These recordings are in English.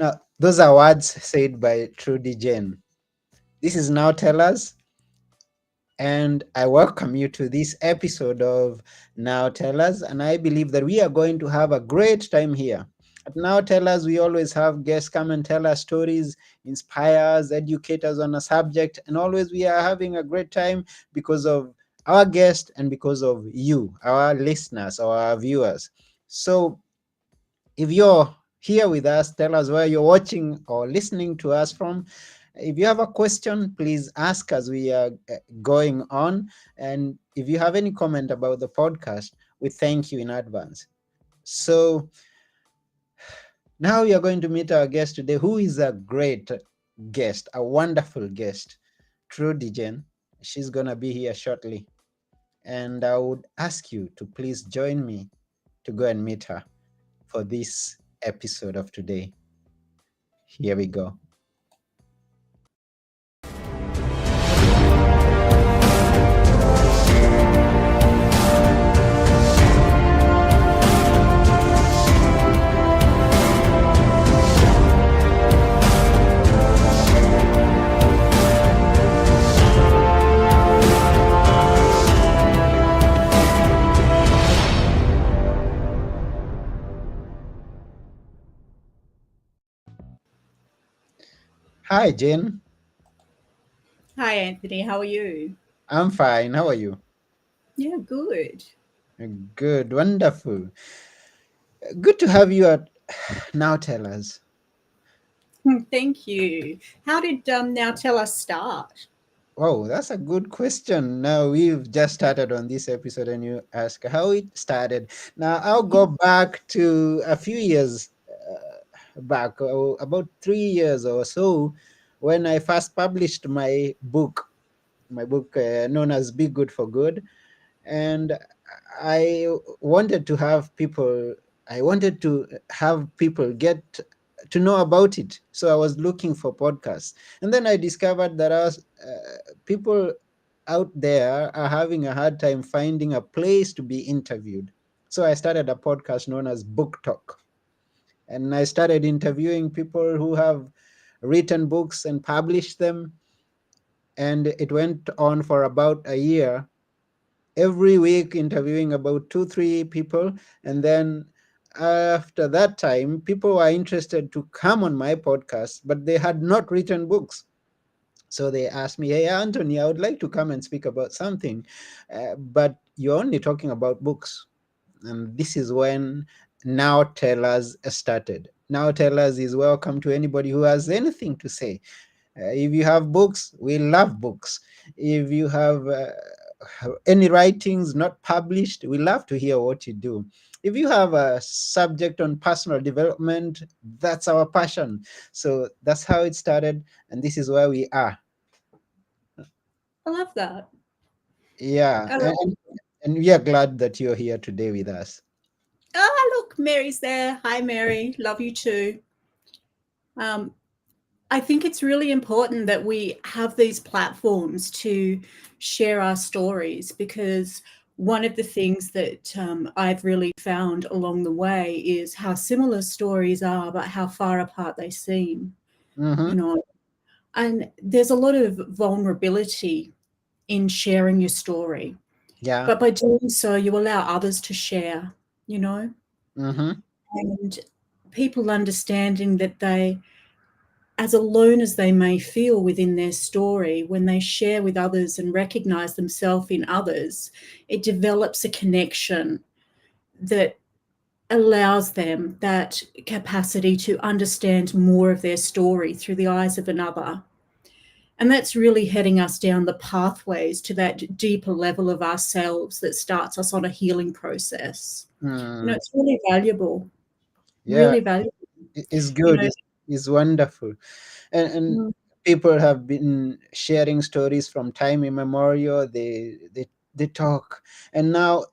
Now, those are words said by Trudi Jane. This is Now Tell Us, and I welcome you to this episode of Now Tell Us. And I believe that we are going to have a great time here. At Now Tell Us, we always have guests come and tell us stories, inspire us, educate us on a subject, and always we are having a great time because of our guest and because of you, our listeners, or our viewers. So if you're here with us, tell us where you're watching or listening to us from. If you have a question, please ask as we are going on. And if you have any comment about the podcast, we thank you in advance. So now we are going to meet our guest today, who is a great guest, a wonderful guest, Trudi Jane. She's going to be here shortly. And I would ask you to please join me to go and meet her for this episode of today. Here we go. Hi, Jane. Hi, Anthony. How are you? I'm fine. How are you? Yeah, good. Good, wonderful. Good to have you at Now Tell Us. Thank you. How did Now Tell Us start? Oh, that's a good question. Now we've just started on this episode, and you ask how it started. Now I'll go back to a few years back, about 3 years or so, when I first published my book known as Be Good for Good. And I wanted to have people, I wanted to have people get to know about it. So I was looking for podcasts. And then I discovered that people out there are having a hard time finding a place to be interviewed. So I started a podcast known as Book Talk. And I started interviewing people who have written books and published them. And it went on for about a year, every week interviewing about 2 3 people. And then after that time, people were interested to come on my podcast, but they had not written books. So they asked me, "Hey Anthony, I would like to come and speak about something, but you're only talking about books." And this is when Now Tell Us started. Now Tell Us is welcome to anybody who has anything to say. If you have books, we love books. If you have any writings not published, we love to hear what you do. If you have a subject on personal development, that's our passion. So that's how it started, and this is where we are. I love that. Yeah, Uh, and we are glad that you're here today with us. look, Mary's there. Hi, Mary. Love you too. Um, I think it's really important that we have these platforms to share our stories because one of the things that I've really found along the way is how similar stories are, but how far apart they seem, Mm-hmm. you know. And there's a lot of vulnerability in sharing your story. Yeah. But by doing so, you allow others to share, you know, Mm-hmm. and people understanding that they, as alone as they may feel within their story, when they share with others and recognize themselves in others, it develops a connection that allows them that capacity to understand more of their story through the eyes of another. And that's really heading us down the pathways to that deeper level of ourselves that starts us on a healing process. Mm. It's Yeah, really valuable, it's you good. know. It's wonderful. And Mm. people have been sharing stories from time immemorial. They talk, and now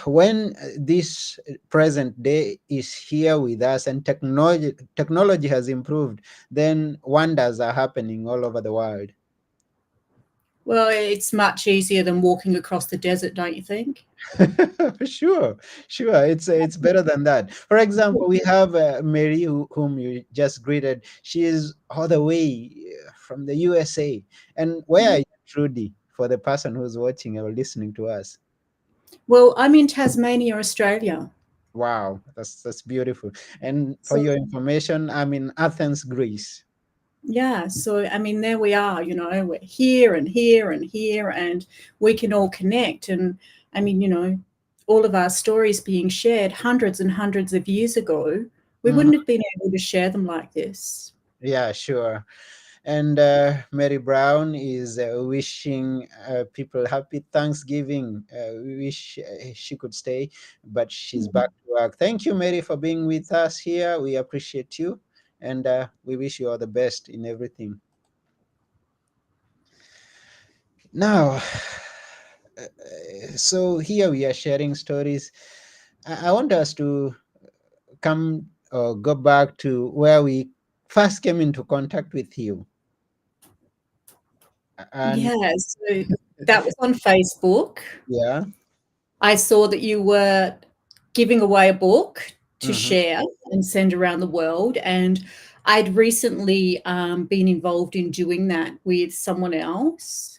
when this present day is here with us, and technology has improved, then wonders are happening all over the world. Well, it's much easier than walking across the desert, don't you think? Sure, sure. It's better than that. For example, we have Mary, whom you just greeted. She is all the way from the USA. And where are you, Trudy? For the person who's watching or listening to us. Well, I'm in Tasmania, Australia. Wow, that's beautiful. And for So your information, I'm in Athens, Greece. yeah, so I mean, there we are, we're here and here and here, and we can all connect. And I mean, all of our stories being shared hundreds and hundreds of years ago, we Mhm. wouldn't have been able to share them like this. Yeah, sure. And Mary Brown is wishing people happy Thanksgiving. We wish she could stay, but she's back to work. Thank you, Mary, for being with us here. We appreciate you, and we wish you all the best in everything. Now, so here we are sharing stories. I want us to come or go back to where we first came into contact with you. And Yeah, so that was on Facebook. yeah. I saw that you were giving away a book to Hmm. share and send around the world. And I'd recently been involved in doing that with someone else.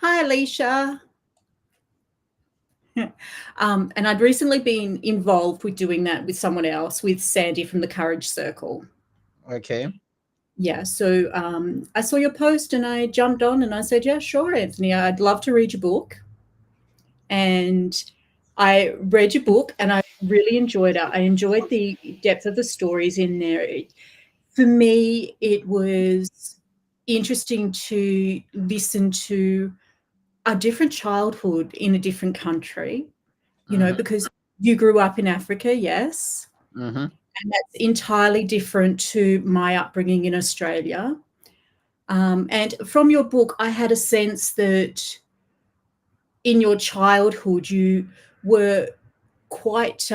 Hi, Alicia. And I'd recently been involved with doing that with someone else, with Sandy from the Courage Circle. Okay. Yeah, so I saw your post and I jumped on and I said, yeah, sure, Anthony, I'd love to read your book. And I read your book and I really enjoyed it. I enjoyed the depth of the stories in there. For me, it was interesting to listen to a different childhood in a different country, Hmm. because you grew up in Africa, yes, Hmm. and that's entirely different to my upbringing in Australia. And from your book, I had a sense that in your childhood you were quite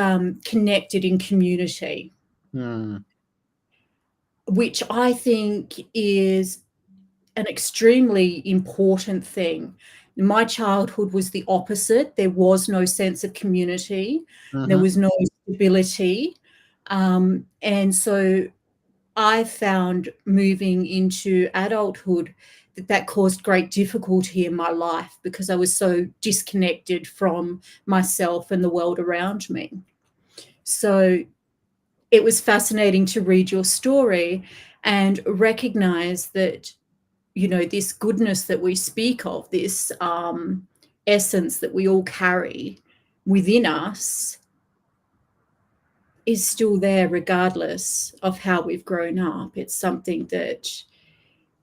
connected in community, Hmm. which I think is an extremely important thing. My childhood was the opposite. There was no sense of community, there Hmm. was no stability. And so I found moving into adulthood that caused great difficulty in my life because I was so disconnected from myself and the world around me. So it was fascinating to read your story and recognize that, this goodness that we speak of, this essence that we all carry within us, is still there regardless of how we've grown up. It's something that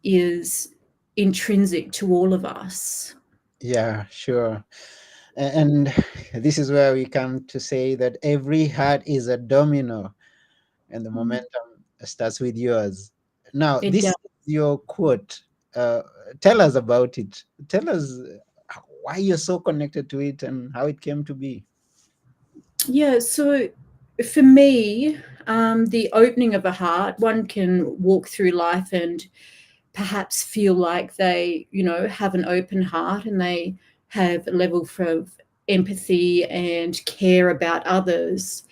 is intrinsic to all of us. Yeah, sure. And this is where we come to say that every heart is a domino, and the momentum starts with yours. Now, It this does. is your quote. Uh, Tell us about it. Tell us why you're so connected to it and how it came to be. Yeah, so for me, the opening of a heart, one can walk through life and perhaps feel like they, have an open heart and they have a level of empathy and care about others,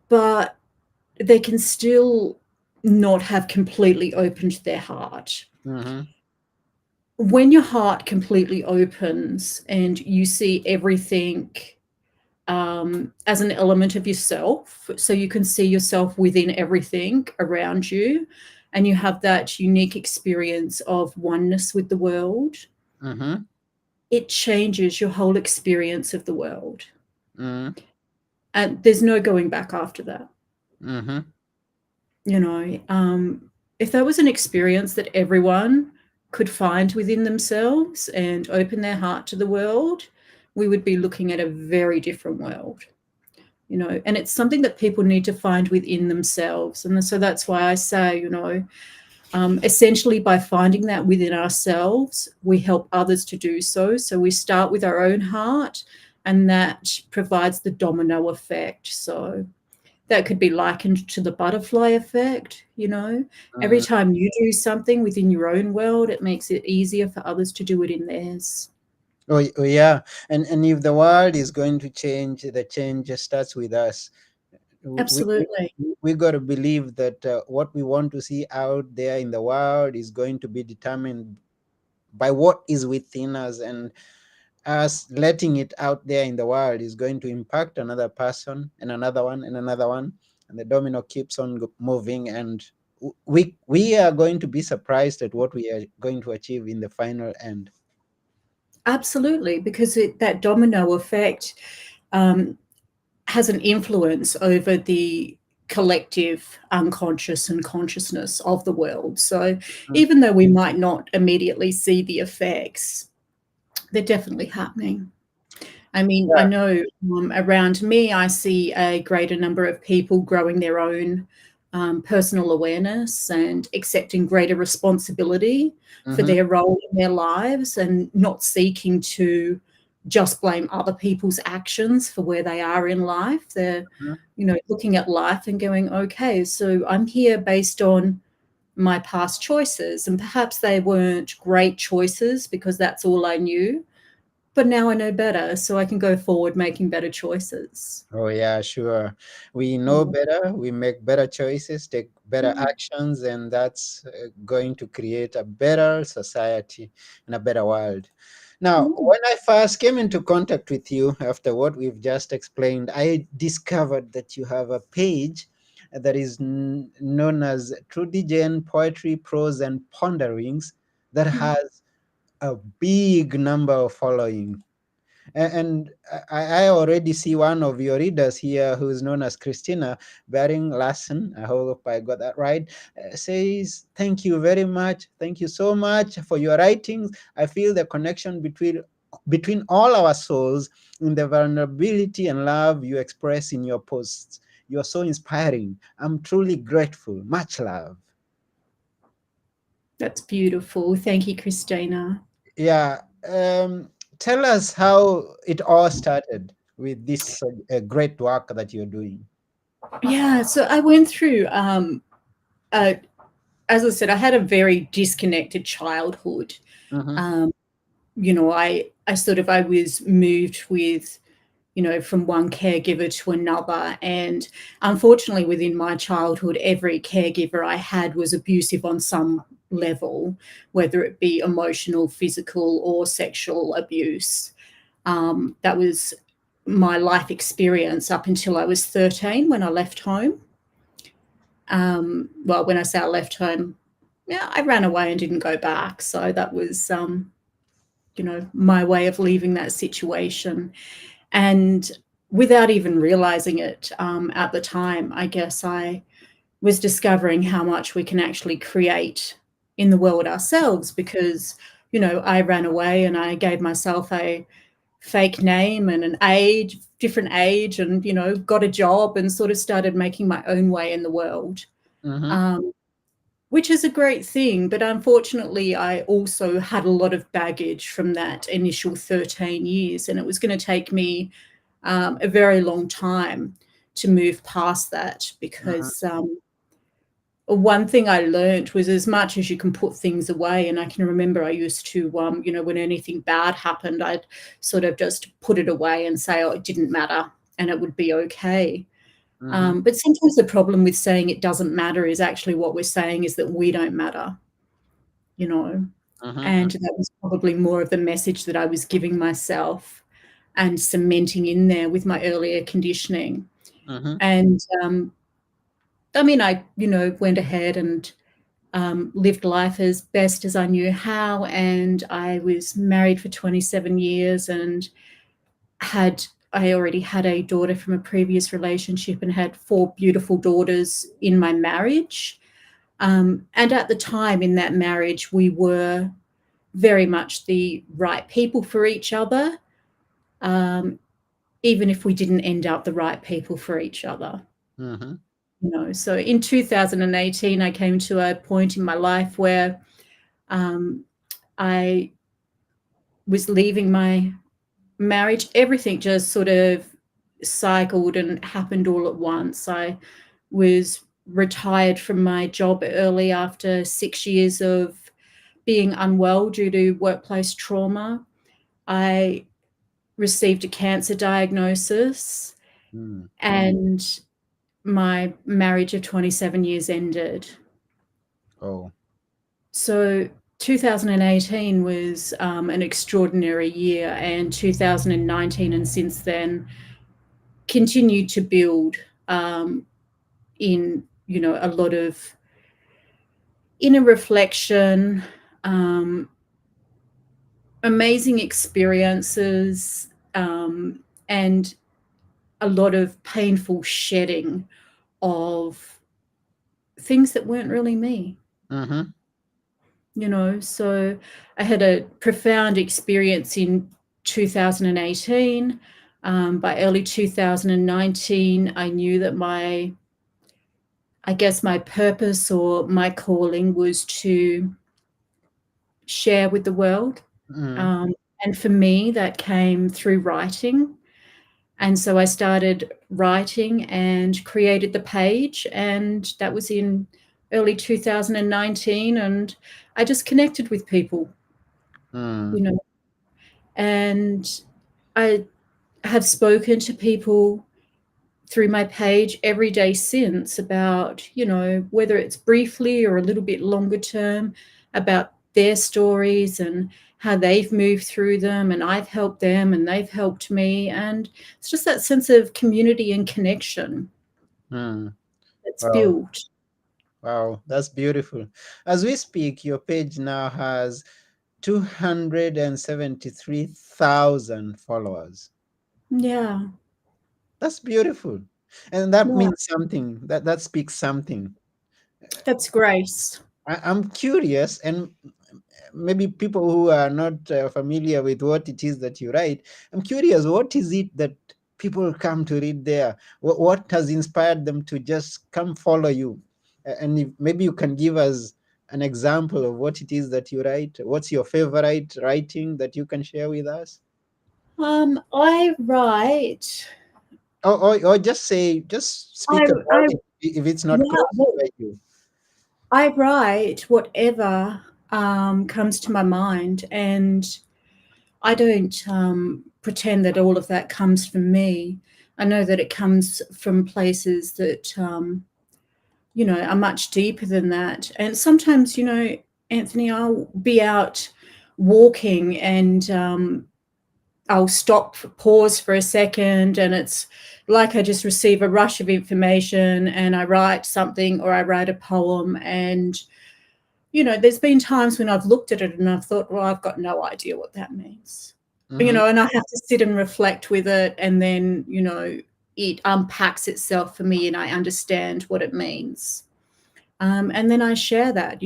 but they can still not have completely opened their heart. Mm-hmm. When your heart completely opens and you see everything as an element of yourself, so you can see yourself within everything around you, and you have that unique experience of oneness with the world, Mm-hmm. it changes your whole experience of the world. Mm-hmm. And there's no going back after that. Mm-hmm. You know, if that was an experience that everyone could find within themselves and open their heart to the world, we would be looking at a very different world. And it's something that people need to find within themselves. And so that's why I say, essentially by finding that within ourselves, we help others to do so. So we start with our own heart, and that provides the domino effect. So that could be likened to the butterfly effect, you know. Every Mhm. time you do something within your own world, it makes it easier for others to do it in theirs. Oh yeah, and if the world is going to change, the change starts with us. We we, Absolutely. we got to believe that what we want to see out there in the world is going to be determined by what is within us, and us letting it out there in the world is going to impact another person and another one and another one, and the domino keeps on moving, and we are going to be surprised at what we are going to achieve in the final end. Absolutely, because that domino effect um, has an influence over the collective unconscious and consciousness of the world. So Mm. even though we might not immediately see the effects, they're definitely happening. I mean, I Yeah. know around me, I see a greater number of people growing their own personal awareness and accepting greater responsibility for Mm-hmm. their role in their lives and not seeking to just blame other people's actions for where they are in life. They're, you know, looking at life and going, okay, so I'm here based on my past choices, and perhaps they weren't great choices because that's all I knew, but now I know better, so I can go forward making better choices. Oh, yeah, sure. We know Mm. better, we make better choices, take better Mm. actions, and that's going to create a better society and a better world. Now, Mm. when I first came into contact with you after what we've just explained, I discovered that you have a page that is known as Trudi Jane Poetry, Prose and Ponderings that Mm. has a big number of following. And I already see one of your readers here who is known as Christina Bering Lassen. I hope I got that right. Says, thank you very much. Thank you so much for your writings. I feel the connection between all our souls in the vulnerability and love you express in your posts. You're so inspiring. I'm truly grateful. Much love. That's beautiful. Thank you, Christina. Yeah. Tell us how it all started with this great work that you're doing. Yeah, so I went through, uh, as I said, I had a very disconnected childhood. Mm-hmm. Um, you know, I was moved with, you know, from one caregiver to another. And unfortunately, within my childhood, every caregiver I had was abusive on some level, whether it be emotional, physical, or sexual abuse. That was my life experience up until I was 13 when I left home. Well, when I say I left home, yeah, I ran away and didn't go back. So that was, you know, my way of leaving that situation. And without even realizing it at the time, I guess I was discovering how much we can actually create in the world ourselves because, you know, I ran away and I gave myself a fake name and an age, different age, and, you know, got a job and sort of started making my own way in the world. Mm-hmm. Um, which is a great thing. But unfortunately, I also had a lot of baggage from that initial 13 years, and it was going to take me a very long time to move past that Mm-hmm. because one thing I learned was as much as you can put things away, and I can remember I used to, you know, when anything bad happened, I'd sort of just put it away and say, oh, it didn't matter and it would be okay. Mm-hmm. But sometimes the problem with saying it doesn't matter is actually what we're saying is that we don't matter, you know. Mm-hmm. And that was probably more of the message that I was giving myself and cementing in there with my earlier conditioning. Mm-hmm. And I mean, I, you know, went ahead and lived life as best as I knew how. And I was married for 27 years and I already had a daughter from a previous relationship and had four beautiful daughters in my marriage. And at the time in that marriage, we were very much the right people for each other, um, even if we didn't end up the right people for each other. Mm-hmm. You know, so in 2018, I came to a point in my life where um, I was leaving my marriage. Everything just sort of cycled and happened all at once. I was retired from my job early after 6 years of being unwell due to workplace trauma. I received a cancer diagnosis, Mm. and my marriage of 27 years ended. Oh. So 2018 was an extraordinary year, and 2019 and since then continued to build in, a lot of inner reflection, um, amazing experiences, and a lot of painful shedding of things that weren't really me. Mm-hmm. So I had a profound experience in 2018. By early 2019, I knew that I guess my purpose or my calling was to share with the world. Mm. Um, and for me, that came through writing. And so I started writing and created the page, and that was in early 2019. And I just connected with people, you Mm. know, and I have spoken to people through my page every day since about, whether it's briefly or a little bit longer term, about their stories and how they've moved through them, and I've helped them and they've helped me. And it's just that sense of community and connection Mm. that's Wow. built. Wow, that's beautiful. As we speak, your page now has 273,000 followers. Yeah, That's beautiful. And that yeah, means something. That speaks something. that's grace. I'm curious, and maybe people who are not familiar with what it is that you write, I'm curious, what is it that people come to read there? What has inspired them to just come follow you? And if, maybe you can give us an example of what it is that you write. What's your favorite writing that you can share with us? I write. Or just say, just speak about I it if it's not Yeah. close Well, by you. I write whatever comes to my mind, and I don't pretend that all of that comes from me. I know that it comes from places that, are much deeper than that. And sometimes, Anthony, I'll be out walking, and I'll stop, pause for a second, and it's like I just receive a rush of information and I write something or I write a poem. And there's been times when I've looked at it and I've thought, well, I've got no idea what that means. Mm-hmm. And I have to sit and reflect with it, and then, it unpacks itself for me and I understand what it means. And then I share that.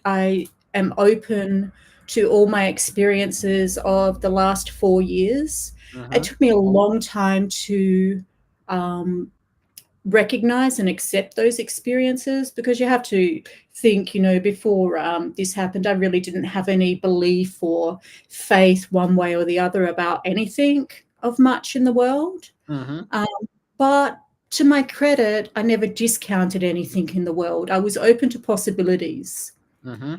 I am open to all my experiences of the last 4 years. It Mm-hmm. took me a long time to um, recognize and accept those experiences, because you have to think, before this happened, I really didn't have any belief or faith one way or the other about anything of much in the world. Mm-hmm. um, but to my credit, I never discounted anything in the world. I was open to possibilities. Mm-hmm.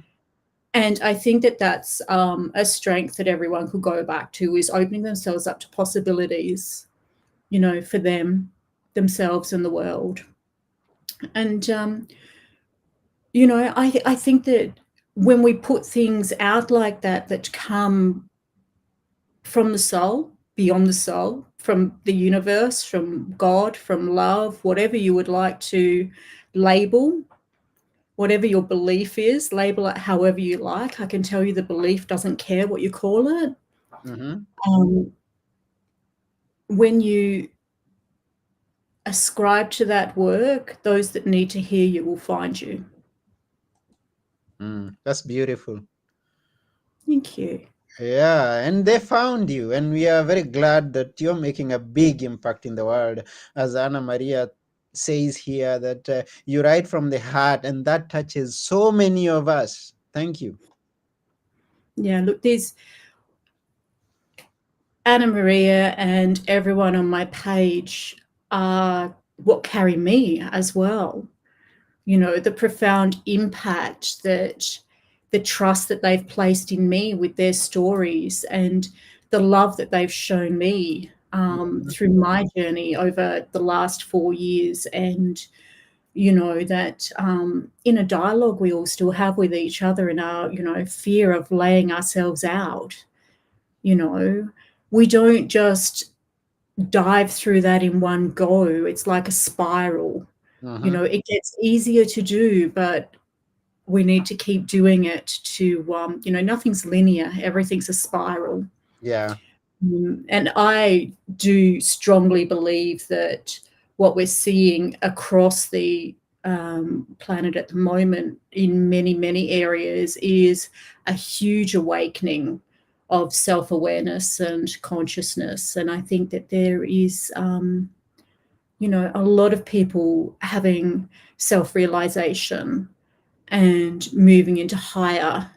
And I think that that's a strength that everyone could go back to, is opening themselves up to possibilities, for themselves and the world. And I think that when we put things out like that, that come from the soul, beyond the soul, from the universe, from God, from love, whatever you would like to label, whatever your belief is, label it however you like. I can tell you the belief doesn't care what you call it. Mm-hmm. Um, when you ascribe to that work, those that need to hear you will find you. That's beautiful. Thank you. Yeah, and they found you, and we are very glad that you're making a big impact in the world. As Anna Maria says here, that you write from the heart, and that touches so many of us. Thank you. Yeah, look, there's Anna Maria and everyone on my page are what carry me as well. You know, the profound impact that the trust that they've placed in me with their stories and the love that they've shown me Mhm. through my journey over the last 4 years. And, you know, that in a dialogue we all still have with each other in our, you know, fear of laying ourselves out, you know, we don't just dive through that in one go. It's like a spiral. You Mhm. know, it gets easier to do, but we need to keep doing it to, you know, nothing's linear, everything's a spiral. Yeah. And I do strongly believe that what we're seeing across the planet at the moment in many, many areas is a huge awakening of self awareness and consciousness. And I think that there is, you know, a lot of people having self realization and moving into higher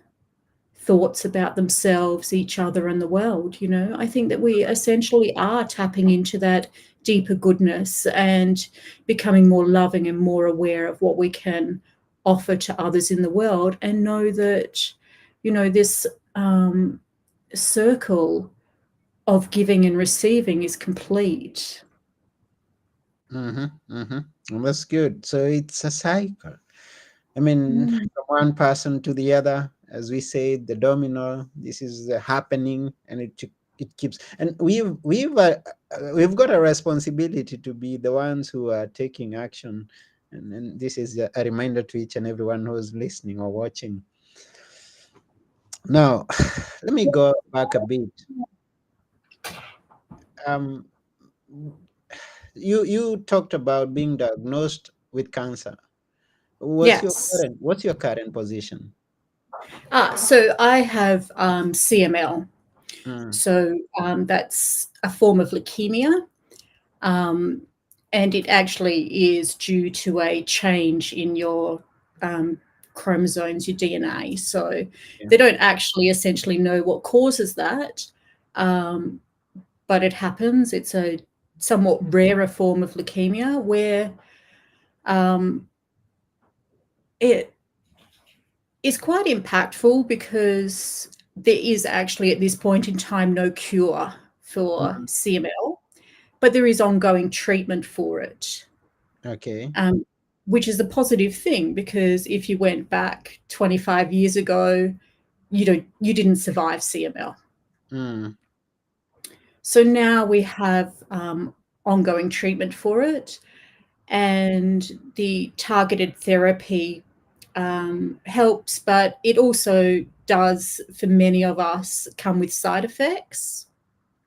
thoughts about themselves, each other, and the world. You know, I think that we essentially are tapping into that deeper goodness and becoming more loving and more aware of what we can offer to others in the world, and know that, you know, this circle of giving and receiving is complete. Mm-hmm. Mm-hmm. That's good. So it's a cycle. I mean, Mm. from one person to the other, as we say, the domino. This is happening, and it keeps. And we've got a responsibility to be the ones who are taking action. And this is a reminder to each and everyone who's listening or watching. Now, let me go back a bit. Um, you talked about being diagnosed with cancer. Yes. What's your current position? So I have CML. Mm, So that's a form of leukemia. Um, and it actually is due to a change in your um, chromosomes, your DNA. So yeah. they don't actually essentially know what causes that, um, but it happens. It's a somewhat rarer form of leukemia where um, it is quite impactful because there is actually at this point in time no cure for Mm, CML, but there is ongoing treatment for it. okay. um, which is a positive thing, because if you went back 25 years ago, you didn't survive CML. Mm, So now we have ongoing treatment for it, and the targeted therapy helps, but it also does, for many of us, come with side effects.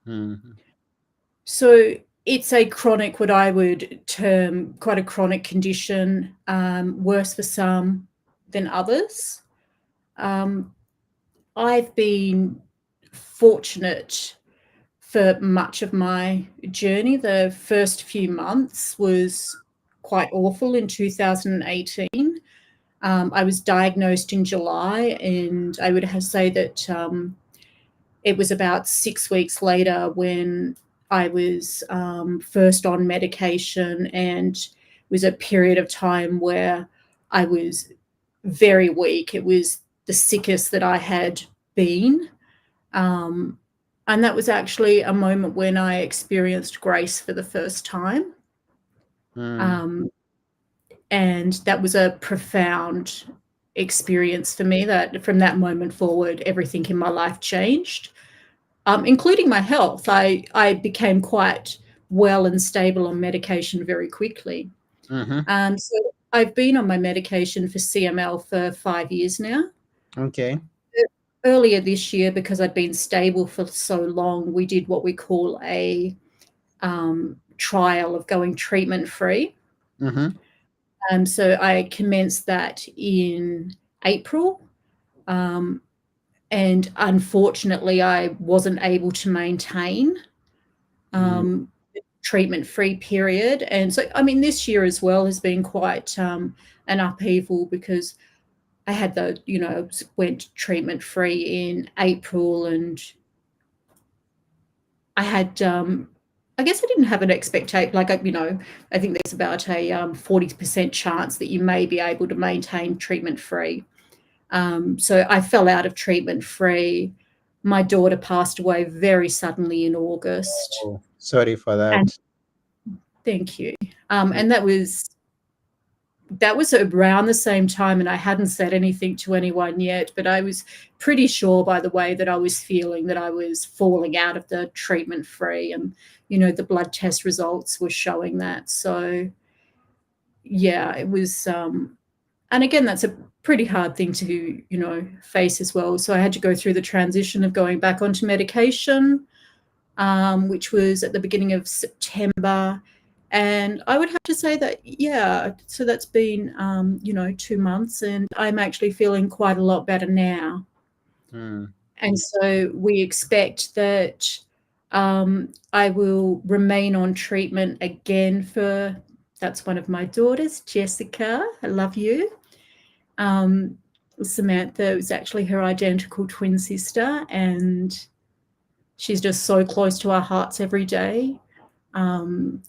mhm, So it's a chronic, what I would term quite a chronic condition, worse for some than others. Um, I've been fortunate for much of my journey. The first few months was quite awful in 2018. I was diagnosed in July, and I would have to say that it was about 6 weeks later when I was first on medication, and it was a period of time where I was very weak. It was the sickest that I had been. Um, and that was actually a moment when I experienced grace for the first time. mm, Um, and that was a profound experience for me, that from that moment forward, everything in my life changed, including my health. I became quite well and stable on medication very quickly. mhm, So I've been on my medication for CML for 5 years now. okay. Earlier this year, because I'd been stable for so long, we did what we call a trial of going treatment free. Mhm, So I commenced that in April. Um, and unfortunately, I wasn't able to maintain mm, treatment free period. And so, I mean, this year as well has been quite an upheaval, because I had went treatment free in April, and I had, I guess I didn't have an expectation. Like, I think there's about a 40% chance that you may be able to maintain treatment free. So I fell out of treatment free. My daughter passed away very suddenly in August. Oh, sorry for And that. thank you. Mm, And that was around the same time, and I hadn't said anything to anyone yet, but I was pretty sure by the way that I was feeling that I was falling out of the treatment free, and the blood test results were showing that. So yeah, it was. And again, that's a pretty hard thing to face as well. So I had to go through the transition of going back onto medication, which was at the beginning of September. And I would have to say that, yeah, so that's been, 2 months, and I'm actually feeling quite a lot better now. mm, And so we expect that I will remain on treatment again for, that's one of my daughters, Jessica. I love you. Um, Samantha was actually her identical twin sister, and she's just so close to our hearts every day. Um,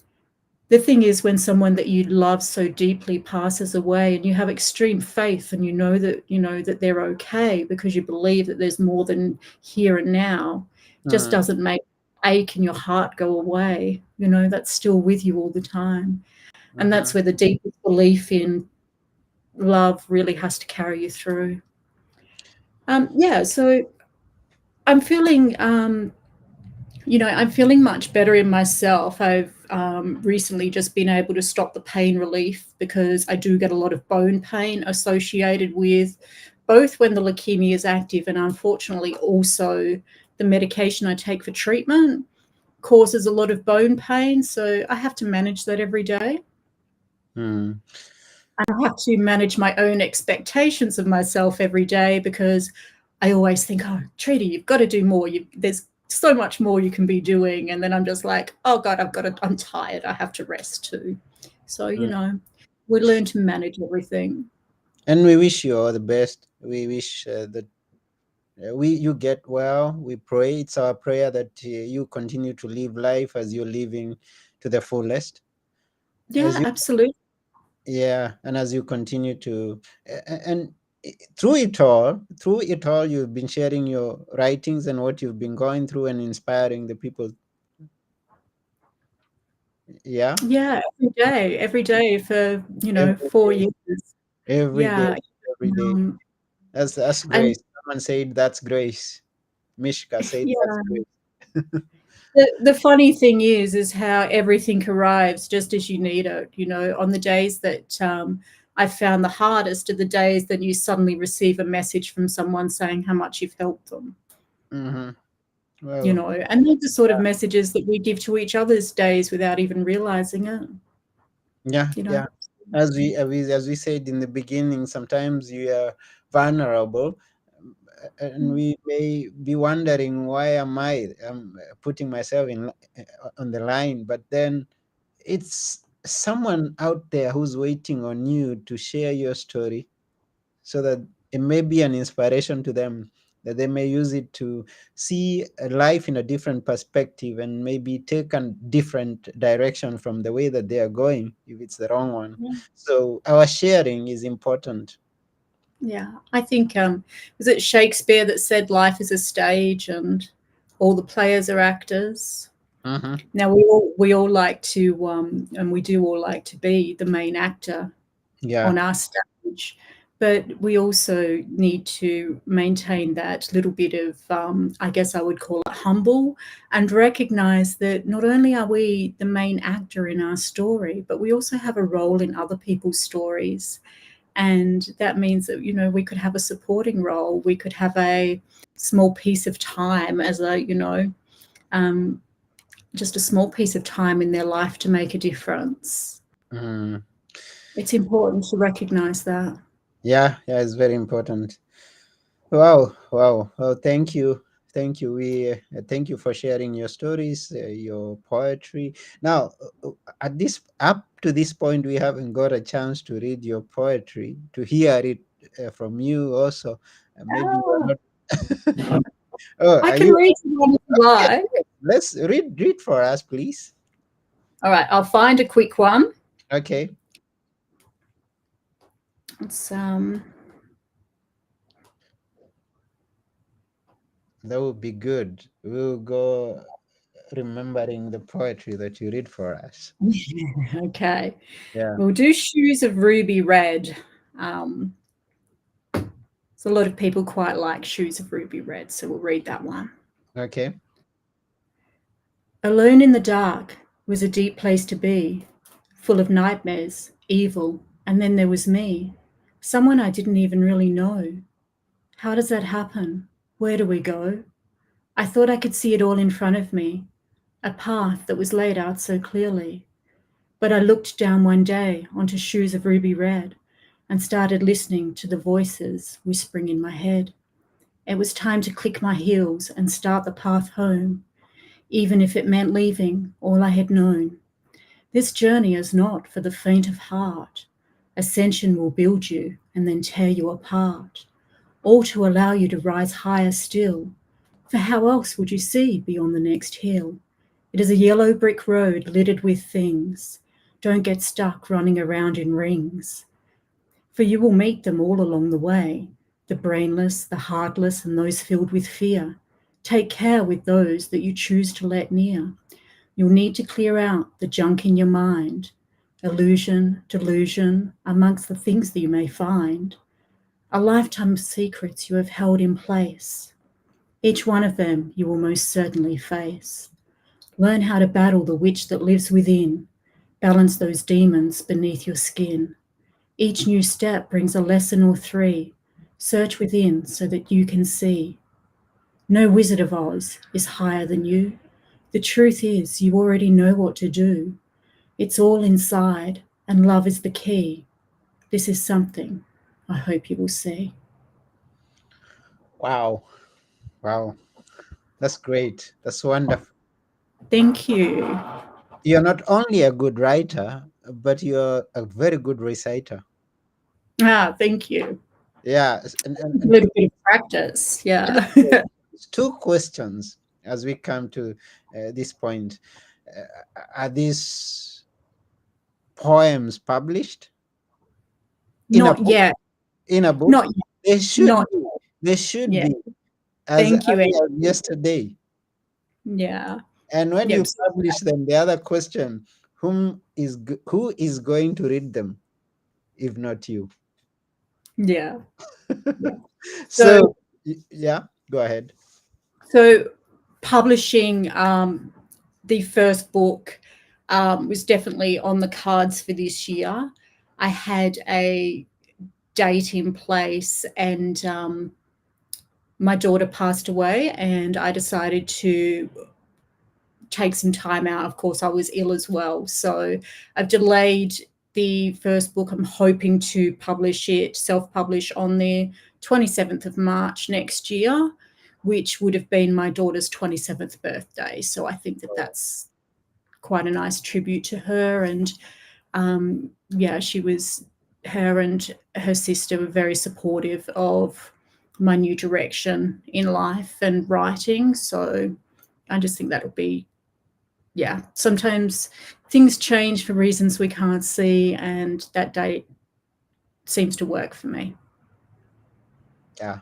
the thing is, when someone that you love so deeply passes away, and you have extreme faith, and you know that they're okay because you believe that there's more than here and now, just mm, doesn't make ache in your heart go away. That's still with you all the time, and that's mhm, where the deepest belief in love really has to carry you through. Yeah, so I'm feeling I'm feeling much better in myself. I've recently just been able to stop the pain relief because I do get a lot of bone pain associated with both when the leukemia is active, and unfortunately also the medication I take for treatment causes a lot of bone pain. So I have to manage that every day. mm, I have to manage my own expectations of myself every day because I always think, oh, Trudi, you've got to do more. There's so much more you can be doing. And then I'm just like, oh God, I'm tired. I have to rest too. So, mm. we learn to manage everything. And we wish you all the best. We wish that we you get well. We pray. It's our prayer that you continue to live life as you're living to the fullest. As Yeah, you, absolutely. yeah, and as you continue to, and through it all, you've been sharing your writings and what you've been going through and inspiring the people. Yeah, Yeah, every day for, every 4 years. day, every day, Yeah. every day. Um, That's and grace. Someone said that's grace. Mishka said that's yeah, grace. the funny thing is how everything arrives just as you need it. On the days that I found the hardest are the days that you suddenly receive a message from someone saying how much you've helped them. Hmm. Well, And those are sort of messages that we give to each other's days without even realizing it. yeah, You know. yeah. As we said in the beginning, sometimes you are vulnerable, and we may be wondering why am I putting myself on the line, but then it's someone out there who's waiting on you to share your story so that it may be an inspiration to them, that they may use it to see life in a different perspective and maybe take a different direction from the way that they are going if it's the wrong one. Yeah. So our sharing is important. Yeah, I think was it Shakespeare that said life is a stage and all the players are actors. Hmm. Now we all like to and we do all like to be the main actor Yeah. on our stage, but we also need to maintain that little bit of I guess I would call it humble, and recognize that not only are we the main actor in our story, but we also have a role in other people's stories. And that means that we could have a supporting role, we could have a small piece of time as a um, just a small piece of time in their life to make a difference. Mm. It's important to recognize that. Yeah, yeah, it's very important. Wow, wow. Well, thank you. Thank you. We thank you for sharing your stories, your poetry. Now, at this up to this point, we haven't got a chance to read your poetry, to hear it from you also. Maybe you are Oh, not. Oh, I are can you? read someone if you Yes, like. let's read for us, please. All right, I'll find a quick one. Okay. It's That would be good. We'll go remembering the poetry that you read for us. okay. Yeah. We'll do Shoes of Ruby Red. Um, so a lot of people quite like Shoes of Ruby Red, so we'll read that one. Okay. Alone in the dark was a deep place to be, full of nightmares, evil, and then there was me, someone I didn't even really know. How does that happen? Where do we go? I thought I could see it all in front of me, a path that was laid out so clearly. But I looked down one day onto Shoes of Ruby Red and started listening to the voices whispering in my head. It was time to click my heels and start the path home, even if it meant leaving all I had known. This journey is not for the faint of heart. Ascension will build you and then tear you apart, all to allow you to rise higher still. For how else would you see beyond the next hill? It is a yellow brick road littered with things. Don't get stuck running around in rings, for you will meet them all along the way, the brainless, the heartless, and those filled with fear. Take care with those that you choose to let near. You'll need to clear out the junk in your mind, illusion, delusion, amongst the things that you may find. A lifetime of secrets you have held in place. Each one of them you will most certainly face. Learn how to battle the witch that lives within. Balance those demons beneath your skin. Each new step brings a lesson or three. Search within so that you can see. No Wizard of Oz is higher than you. The truth is, you already know what to do. It's all inside, and love is the key. This is something I hope you will see. Wow. Wow. That's great. That's wonderful. Thank you. You're not only a good writer, but you're a very good reciter. Thank you. Yeah. A little bit of practice. Two Yeah. questions, two questions as we come to this point. Are these poems published in a Not book? yet. In a book? Not yet. They should Not be. They should yet. be as Thank you, early as Ashley. yesterday. Yeah. And when Yep. you publish them, the other question, who is going to read them if not you? Yeah. Yeah. So So yeah, go ahead. so publishing the first book was definitely on the cards for this year. I had a date in place, and my daughter passed away, and I decided to take some time out. Of course, I was ill as well. So I've delayed the first book. I'm hoping to publish it, self publish, on the 27th of March next year, which would have been my daughter's 27th birthday. So I think that that's quite a nice tribute to her. And yeah, her and her sister were very supportive of my new direction in life and writing. So I just think that'll be, yeah, sometimes things change for reasons we can't see, and that date seems to work for me. Yeah.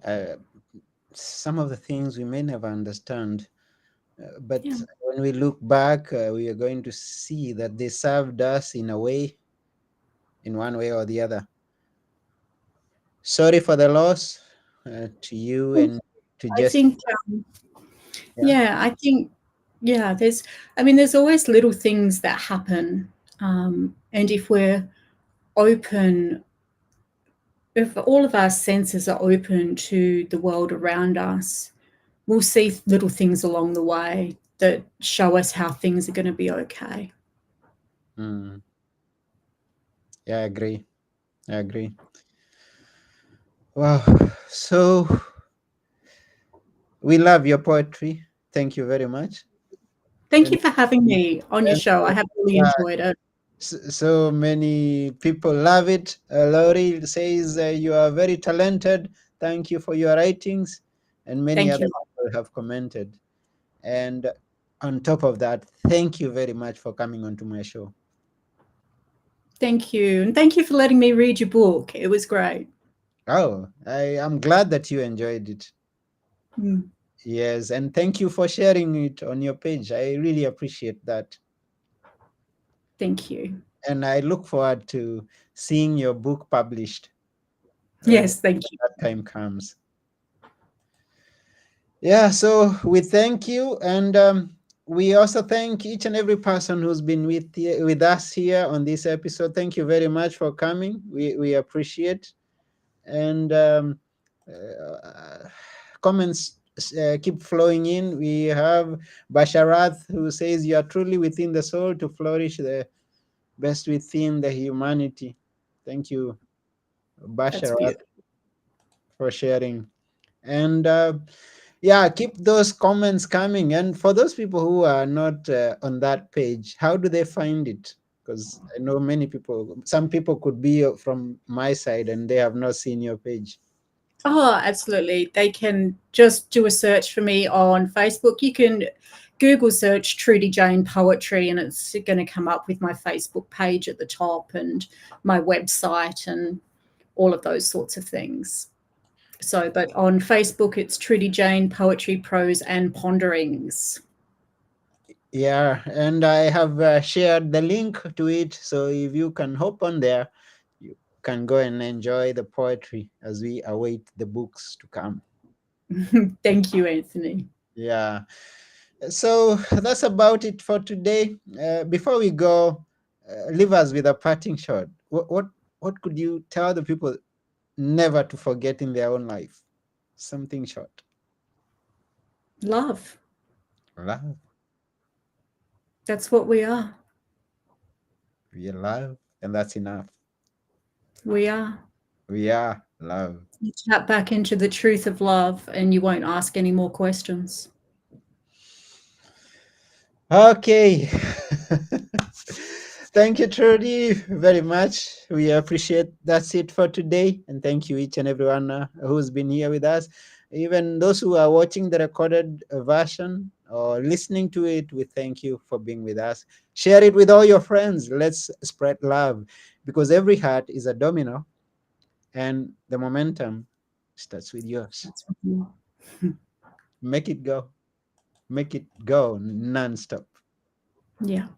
Uh, some of the things we may never understand, but Yeah. when we look back, we are going to see that they served us in a way, in one way or the other. Sorry for the loss to you and to I just, think, yeah. yeah, I think, yeah, there's always little things that happen. And if we're open, if all of our senses are open to the world around us, we'll see little things along the way that show us how things are going to be okay. Mm, yeah, I agree. I agree. Wow. So we love your poetry. Thank you very much. Thank And you for having me on your show. I have really yeah, enjoyed it. so many people love it. Laurie says you are very talented. Thank you for your writings, and many Thank other you. people have commented. And on top of that, thank you very much for coming onto my show. Thank you. And thank you for letting me read your book. It was great. Oh, I am glad that you enjoyed it. Mm, Yes, and thank you for sharing it on your page. I really appreciate that. thank you. And I look forward to seeing your book published when Yes, thank you. that time comes. Yeah, so we thank you, and we also thank each and every person who's been with us here on this episode. Thank you very much for coming. We appreciate, and comments keep flowing in. We have Basharath who says, "You are truly within the soul to flourish the best within the humanity." Thank you, That's Basharath, beautiful. for sharing. And yeah, keep those comments coming. And for those people who are not on that page, how do they find it? Because I know many people, some people could be from my side and they have not seen your page. Oh, absolutely. They can just do a search for me on Facebook. You can Google search Trudi Jane Poetry, and it's going to come up with my Facebook page at the top and my website and all of those sorts of things. So, but on Facebook, it's Trudi Jane Poetry, Prose and Ponderings. Yeah, and I have shared the link to it. So if you can hop on there, you can go and enjoy the poetry as we await the books to come. Thank you, Anthony. Yeah. So that's about it for today. Before we go, leave us with a parting shot. What could you tell the people never to forget in their own life? Something short. Love. Love. That's what we are. We are love, and that's enough. We are. We are love. You tap back into the truth of love and you won't ask any more questions. Okay. Thank you, Trudy, very much. We appreciate that's it for today. And thank you, each and everyone who's been here with us. Even those who are watching the recorded version or listening to it, we thank you for being with us. Share it with all your friends. Let's spread love because every heart is a domino and the momentum starts with yours. That's what we are. Make it go. Make it go non-stop. Yeah.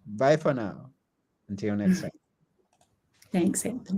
Bye for now. Until next time. Thanks, Anthony.